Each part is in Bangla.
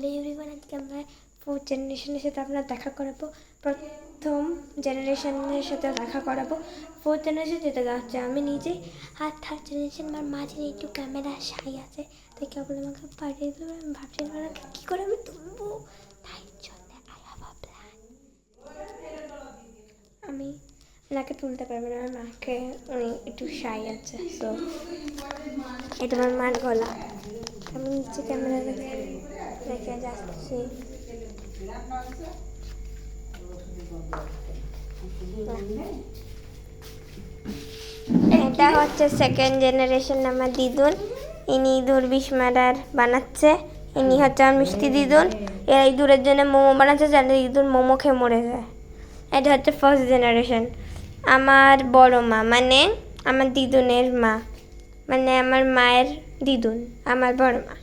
হ্যালো এভরিওয়ান, আজকে আমরা ফোর্থ জেনারেশনের সাথে আমরা দেখা করাবো। প্রথম জেনারেশনের সাথে দেখা করাবো। ফোর্থ জেনারেশন যেটা যাচ্ছে আমি নিজে, আর থার্ড জেনারেশন আমার মাঝে একটু ক্যামেরা সাই আছে, তাই কেবল আমাকে পাঠিয়ে দেবে। আমি ভাবছি ওনাকে কী করে আমি তুলবো, তাই জন্য আমি ওনাকে তুলতে পারবো না। আমার মাকে উনি একটু সাই আছে, তো এটা আমার মার গলা। আমি নিচে ক্যামেরা রেখে যাচ্ছি। এটা হচ্ছে সেকেন্ড জেনারেশন আমার দিদুন। ইনি ইঁদুর বিষ মারার বানাচ্ছে। ইনি হচ্ছে আমার মিষ্টি দিদুন। এরা ইঁদুরের জন্য মোমো বানাচ্ছে, যাতে ইঁদুর মোমো খেয়ে মরে যায়। এটা হচ্ছে ফার্স্ট জেনারেশন। আমার বড় মা, মানে আমার দিদুনের মা, মানে আমার মায়ের দিদুন, আমার বড় মা।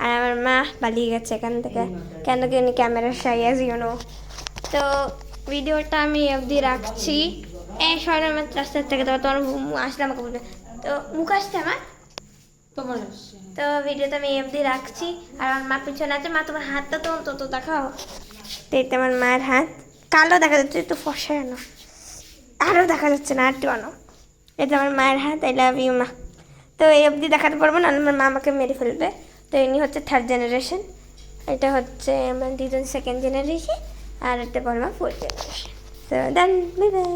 আর আমার মা পালিয়ে গেছে এখান থেকে, কেন কি উনি ক্যামেরার সাই, অ্যাজ ইউ নো। তো ভিডিওটা আমি অবধি রাখছি। এই সবাই আমার রাস্তার থেকে তোমার আসলে আমাকে বলবে, তো মুখ আসছে আমার তোমার আসছে। তো ভিডিওটা আমি অবধি রাখছি। আর আমার মা পিছনে আছে। মা তোমার হাতটা তো অন্তত দেখাও। তো এটা আমার মায়ের হাত, কালো দেখা যাচ্ছে, একটু ফর্সা আনো, আরও দেখা যাচ্ছে না, একটু আনো। এটা আমার মায়ের হাত। আই লাভ ইউ মা। তো এই অবধি দেখাতে পারবো না, আমার মা আমাকে মেরে ফেলবে। তো ইনি হচ্ছে থার্ড জেনারেশন, এটা হচ্ছে আমার দিদুন সেকেন্ড জেনারেশন, আর এটা বড় মা ফোর্থ জেনারেশন। তো দেন বাই বাই।